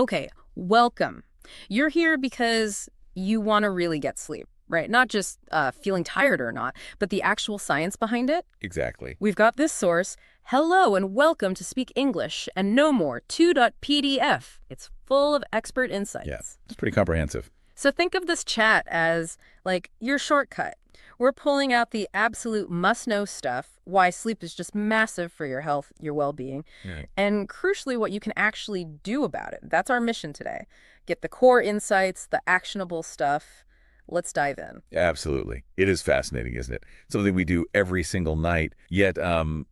Okay, welcome. You're here because you want to really get sleep, right? Not just feeling tired or not, but the actual science behind it. Exactly. We've got this source. Hello and welcome to Speak English and No More 2.pdf. It's full of expert Yeah, insights. it's pretty comprehensive. So think of this chat as like your shortcut. We're pulling out the absolute must-know stuff, why sleep is just massive for your health, your well-being, Right. and crucially, what you can actually do about it. That's our mission today. Get the core insights, the actionable stuff. Let's dive in. Absolutely. It is fascinating, isn't it? Something we do every single night, yet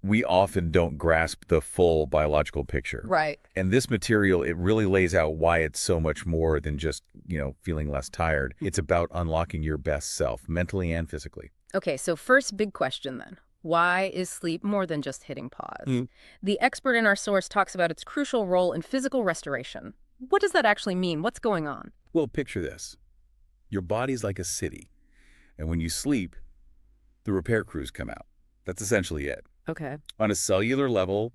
we often don't grasp the full biological picture. Right. And this material, it really lays out why it's so much more than just, feeling less tired. It's about unlocking your best self, mentally and physically. Okay, so first big question then. Why is sleep more than just hitting pause? The expert in our source talks about its crucial role in physical restoration. What does that actually mean? What's going on? Well, picture this. Your body's like a city, and when you sleep, the repair crews come out. That's essentially it. Okay. On a cellular level,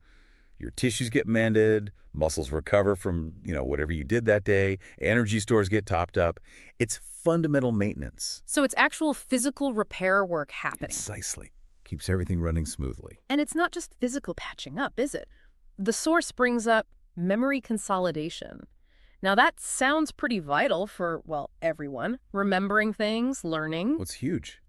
your tissues get mended, muscles recover from, whatever you did that day, energy stores get topped up. It's fundamental maintenance. So it's actual physical repair work happening. Precisely. Keeps everything running smoothly. And it's not just physical patching up, is it? The source brings up memory consolidation. Now that sounds pretty vital for, well, everyone. Remembering things, learning. Well, it's huge.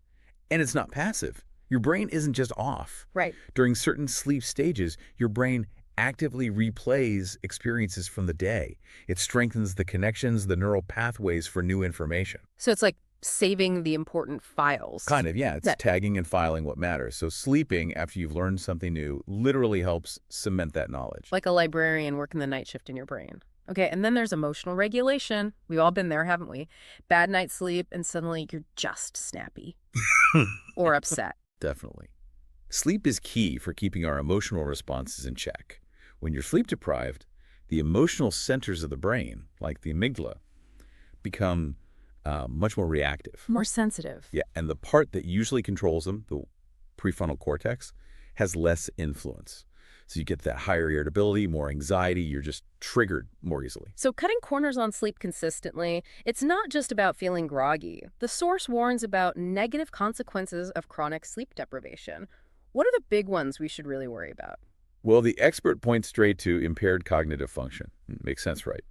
And it's not passive. Your brain isn't just off. Right. During certain sleep stages, your brain actively replays experiences from the day. It strengthens the connections, the neural pathways for new information. So it's like saving the important files. Kind of, yeah. It's tagging and filing what matters. So sleeping after you've learned something new literally helps cement that knowledge. Like a librarian working the night shift in your brain. Okay, and then there's emotional regulation. We've all been there, haven't we? Bad night's sleep, and suddenly you're just snappy or upset. Definitely. Sleep is key for keeping our emotional responses in check. When you're sleep deprived, the emotional centers of the brain, like the amygdala, become much more reactive. More sensitive. Yeah, and the part that usually controls them, the prefrontal cortex, has less influence. So you get that higher irritability, more anxiety, you're just triggered more easily. So cutting corners on sleep consistently, it's not just about feeling groggy. The source warns about negative consequences of chronic sleep deprivation. What are the big ones we should really worry about? Well, the expert points straight to impaired cognitive function. Makes sense, right?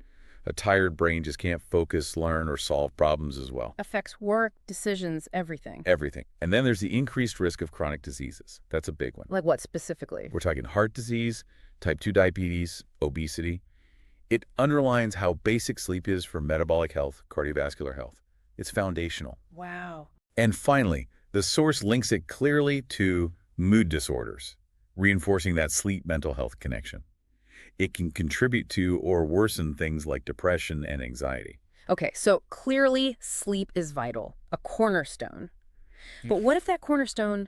A tired brain just can't focus, learn, or solve problems as well. Affects work, decisions, everything. Everything. And then there's the increased risk of chronic diseases. That's a big one. Like what specifically? We're talking heart disease, type 2 diabetes, obesity. It underlines how basic sleep is for metabolic health, cardiovascular health. It's foundational. Wow. And finally, the source links it clearly to mood disorders, reinforcing that sleep-mental health connection. It can contribute to or worsen things like depression and anxiety. Okay, so clearly sleep is vital, a cornerstone. But what if that cornerstone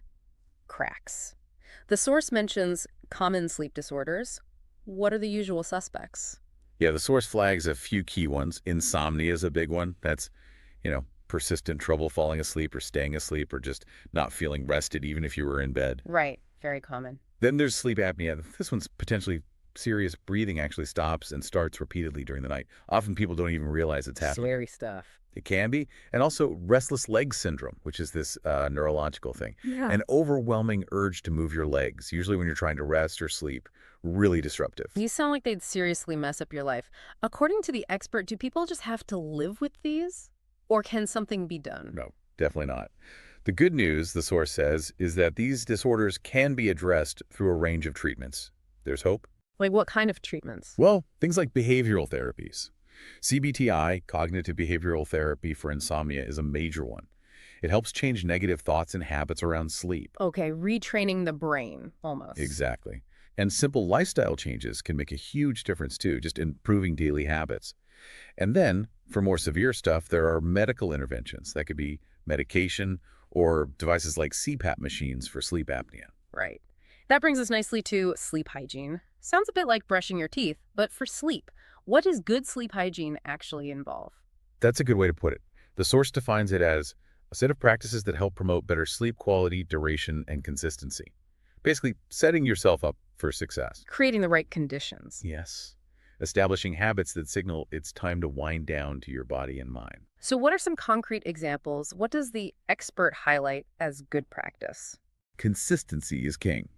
cracks? The source mentions common sleep disorders. What are the usual suspects? Yeah, the source flags a few key ones. Insomnia is a big one. That's, persistent trouble falling asleep or staying asleep or just not feeling rested even if you were in bed. Right, very common. Then there's sleep apnea. This one's potentially serious. Breathing actually stops and starts repeatedly during the night. Often people don't even realize it's happening. Scary stuff. It can be. And also restless leg syndrome, which is this neurological thing. Yeah. An overwhelming urge to move your legs, usually when you're trying to rest or sleep. Really disruptive. These sound like they'd seriously mess up your life. According to the expert, do people just have to live with these? Or can something be done? No, definitely not. The good news, the source says, is that these disorders can be addressed through a range of treatments. There's hope. Like what kind of treatments? Well, things like behavioral therapies. CBTI, cognitive behavioral therapy for insomnia, is a major one. It helps change negative thoughts and habits around sleep. Okay, retraining the brain, almost. Exactly. And simple lifestyle changes can make a huge difference too, just improving daily habits. And then, for more severe stuff, there are medical interventions. That could be medication or devices like CPAP machines for sleep apnea. Right. That brings us nicely to sleep hygiene. Sounds a bit like brushing your teeth, but for sleep. What does good sleep hygiene actually involve? That's a good way to put it. The source defines it as a set of practices that help promote better sleep quality, duration, and consistency. Basically, setting yourself up for success. Creating the right conditions. Yes. establishing habits that signal it's time to wind down to your body and mind. So what are some concrete examples? What does the expert highlight as good practice? Consistency is king.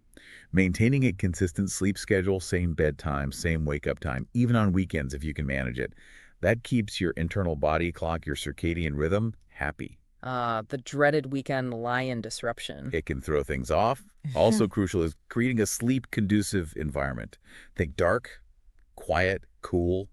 Maintaining a consistent sleep schedule, same bedtime, same wake-up time, even on weekends if you can manage it, that keeps your internal body clock, your circadian rhythm, happy. The dreaded weekend lie-in disruption. It can throw things off. Also crucial is creating a sleep-conducive environment. Think dark, quiet, cool.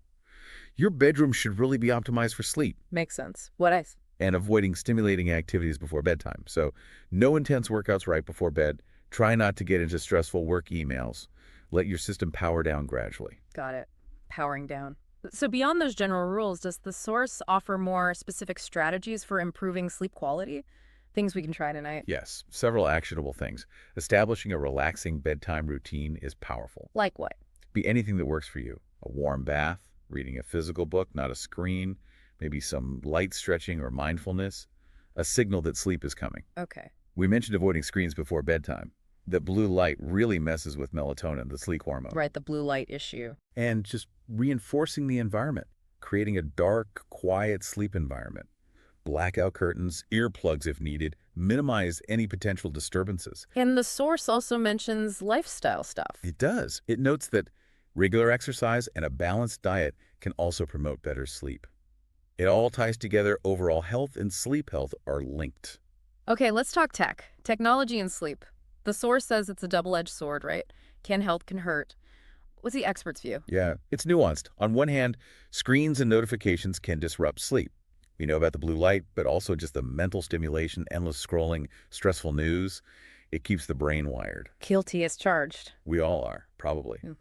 Your bedroom should really be optimized for sleep Makes sense. What else? and avoiding stimulating activities before bedtime. So no intense workouts right before bed. Try not to get into stressful work emails. Let your system power down gradually. Got it. Powering down. So beyond those general rules, does the source offer more specific strategies for improving sleep quality? Things we can try tonight. Yes, several actionable things. Establishing a relaxing bedtime routine is powerful. Like what? Be anything that works for you. A warm bath, reading a physical book, not a screen, maybe some light stretching or mindfulness, a signal that sleep is coming. Okay. We mentioned avoiding screens before bedtime. The blue light really messes with melatonin, the sleep hormone. Right, the blue light issue. And just reinforcing the environment, creating a dark, quiet sleep environment. Blackout curtains, earplugs if needed, minimize any potential disturbances. And the source also mentions lifestyle stuff. It does. It notes that regular exercise and a balanced diet can also promote better sleep. It all ties together. Overall health and sleep health are linked. Okay, let's talk tech. Technology and sleep. The source says it's a double-edged sword, right? Can help, can hurt. What's the expert's view? Yeah, it's nuanced. On one hand, screens and notifications can disrupt sleep. We know about the blue light, but also just the mental stimulation, endless scrolling, stressful news. It keeps the brain wired. Guilty as charged. We all are, probably. Yeah.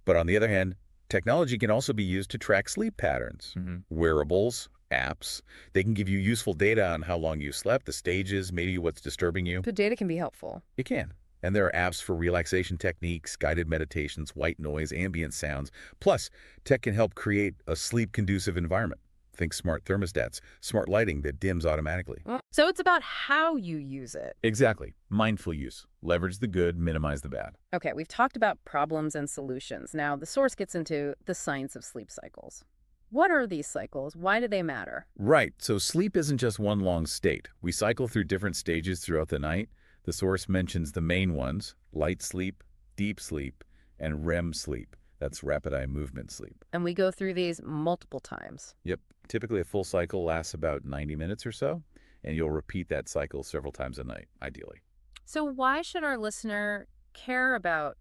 But on the other hand, technology can also be used to track sleep patterns. Wearables, apps, they can give you useful data on how long you slept, the stages, maybe what's disturbing you. The data can be helpful. It can. And there are apps for relaxation techniques, guided meditations, white noise, ambient sounds. Plus, tech can help create a sleep-conducive environment. Think smart thermostats, smart lighting that dims automatically. So it's about how you use it. Exactly. Mindful use. Leverage the good, minimize the bad. Okay, we've talked about problems and solutions. Now, the source gets into the science of sleep cycles. What are these cycles? Why do they matter? Right. So sleep isn't just one long state. We cycle through different stages throughout the night. The source mentions the main ones: light sleep, deep sleep, and REM sleep. That's rapid eye movement sleep. And we go through these multiple times. Yep. Typically a full cycle lasts about 90 minutes or so, and you'll repeat that cycle several times a night, ideally. So why should our listener care about,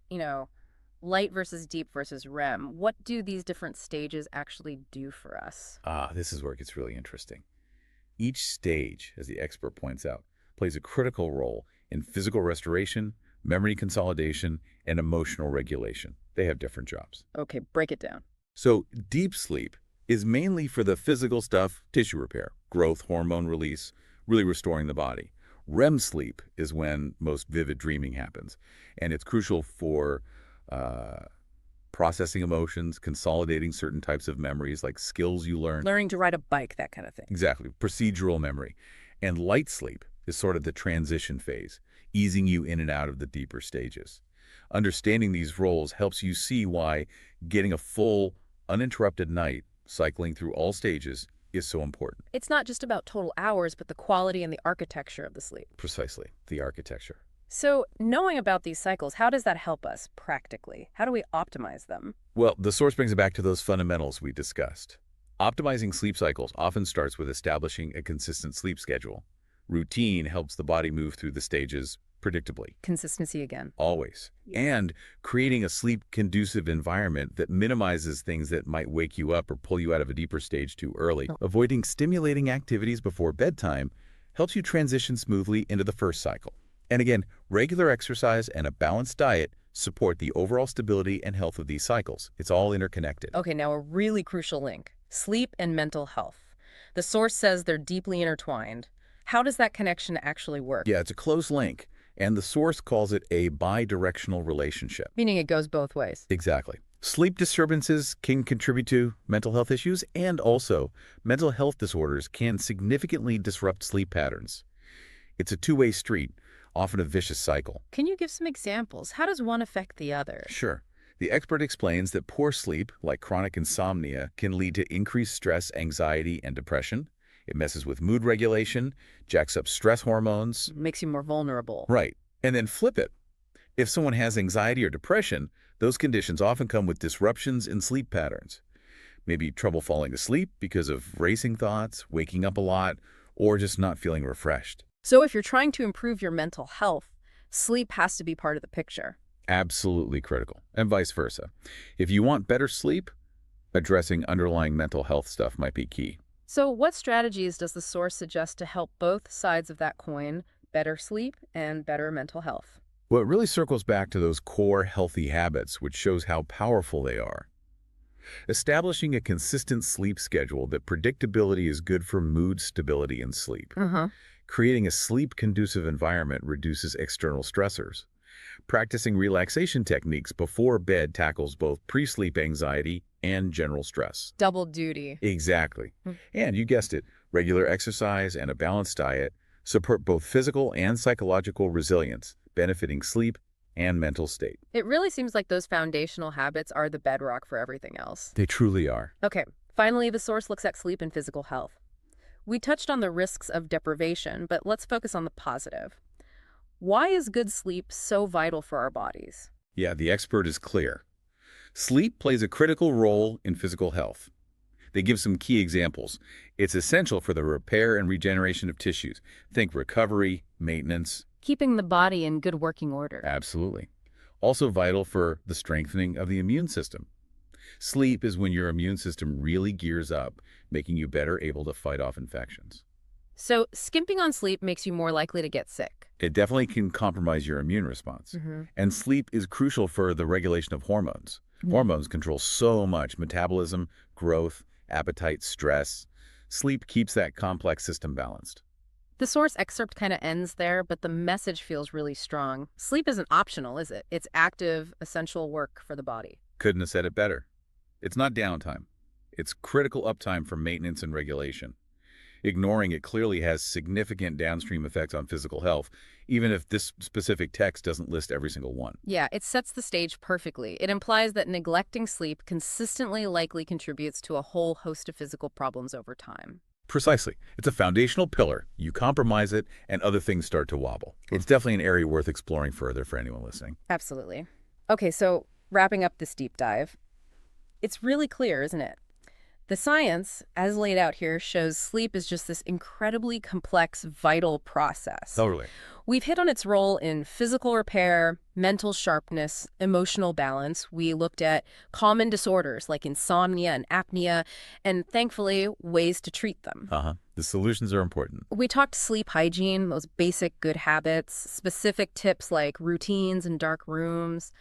light versus deep versus REM? What do these different stages actually do for us? This is where it gets really interesting. Each stage, as the expert points out, plays a critical role in physical restoration, memory consolidation, and emotional regulation. They have different jobs. Okay, break it down. So deep sleep is mainly for the physical stuff, tissue repair, growth, hormone release, really restoring the body. REM sleep is when most vivid dreaming happens, and it's crucial for processing emotions, consolidating certain types of memories like skills you learn. Learning to ride a bike, that kind of thing. Exactly, procedural memory. And light sleep is sort of the transition phase, easing you in and out of the deeper stages. Understanding these roles helps you see why getting a full, uninterrupted night, cycling through all stages, is so important. It's not just about total hours, but the quality and the architecture of the sleep. Precisely, the architecture. So knowing about these cycles, how does that help us practically? How do we optimize them? Well, the source brings it back to those fundamentals we discussed. Optimizing sleep cycles often starts with establishing a consistent sleep schedule. Routine helps the body move through the stages predictably. Consistency again. Always. And creating a sleep-conducive environment that minimizes things that might wake you up or pull you out of a deeper stage too early. Avoiding stimulating activities before bedtime helps you transition smoothly into the first cycle. And again, regular exercise and a balanced diet support the overall stability and health of these cycles. It's all interconnected. Okay, now a really crucial link. Sleep and mental health. The source says they're deeply intertwined. How does that connection actually work? Yeah, it's a close link. And the source calls it a bi-directional relationship. Meaning it goes both ways. Exactly. Sleep disturbances can contribute to mental health issues, and also mental health disorders can significantly disrupt sleep patterns. It's a two-way street, often a vicious cycle. Can you give some examples? How does one affect the other? Sure. The expert explains that poor sleep, like chronic insomnia, can lead to increased stress, anxiety, and depression. It messes with mood regulation, jacks up stress hormones. Makes you more vulnerable. Right. And then flip it. If someone has anxiety or depression, those conditions often come with disruptions in sleep patterns. Maybe trouble falling asleep because of racing thoughts, waking up a lot, or just not feeling refreshed. So if you're trying to improve your mental health, sleep has to be part of the picture. Absolutely critical, and vice versa. If you want better sleep, addressing underlying mental health stuff might be key. So what strategies does the source suggest to help both sides of that coin, better sleep and better mental health? Well, it really circles back to those core healthy habits, which shows how powerful they are. Establishing a consistent sleep schedule that predictability is good for mood stability and sleep. Uh-huh. Creating a sleep-conducive environment reduces external stressors. Practicing relaxation techniques before bed tackles both pre-sleep anxiety and general stress. Double duty. Exactly. Hmm. And you guessed it, regular exercise and a balanced diet support both physical and psychological resilience, benefiting sleep and mental state. It really seems like those foundational habits are the bedrock for everything else. They truly are. Okay, finally, the source looks at sleep and physical health. We touched on the risks of deprivation, but let's focus on the positive. Why is good sleep so vital for our bodies? Yeah, the expert is clear. Sleep plays a critical role in physical health. They give some key examples. It's essential for the repair and regeneration of tissues. Think recovery, maintenance. Keeping the body in good working order. Absolutely. Also vital for the strengthening of the immune system. Sleep is when your immune system really gears up, making you better able to fight off infections. So skimping on sleep makes you more likely to get sick. It definitely can compromise your immune response. Mm-hmm. And sleep is crucial for the regulation of hormones. Hormones control so much: metabolism, growth, appetite, stress. Sleep keeps that complex system balanced. The source excerpt kind of ends there, but the message feels really strong. Sleep isn't optional, is it? It's active, essential work for the body. Couldn't have said it better. It's not downtime. It's critical uptime for maintenance and regulation. Ignoring it clearly has significant downstream effects on physical health, even if this specific text doesn't list every single one. Yeah, it sets the stage perfectly. It implies that neglecting sleep consistently likely contributes to a whole host of physical problems over time. Precisely. It's a foundational pillar. You compromise it, and other things start to wobble. It's definitely an area worth exploring further for anyone listening. Absolutely. Okay, so wrapping up this deep dive, it's really clear, isn't it? The science, as laid out here, shows sleep is just this incredibly complex, vital process. Totally. We've hit on its role in physical repair, mental sharpness, emotional balance. We looked at common disorders like insomnia and apnea, and thankfully, ways to treat them. The solutions are important. We talked sleep hygiene, those basic good habits, specific tips like routines in dark rooms,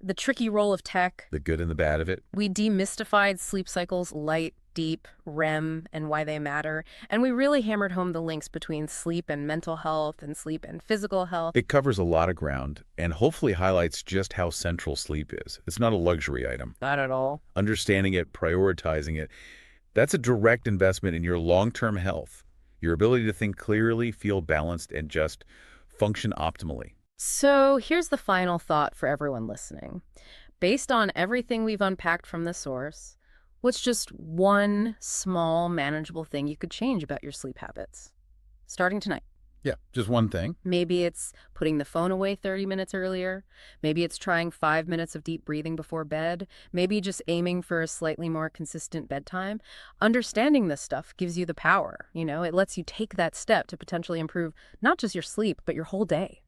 the tricky role of tech. The good and the bad of it. We demystified sleep cycles, light, deep, REM, and why they matter. And we really hammered home the links between sleep and mental health and sleep and physical health. It covers a lot of ground and hopefully highlights just how central sleep is. It's not a luxury item. Not at all. Understanding it, prioritizing it, that's a direct investment in your long-term health, your ability to think clearly, feel balanced, and just function optimally. So here's the final thought for everyone listening. Based on everything we've unpacked from the source, what's just one small, manageable thing you could change about your sleep habits? Starting tonight. Yeah, just one thing. Maybe it's putting the phone away 30 minutes earlier. Maybe it's trying 5 minutes of deep breathing before bed. Maybe just aiming for a slightly more consistent bedtime. Understanding this stuff gives you the power. It lets you take that step to potentially improve not just your sleep, but your whole day.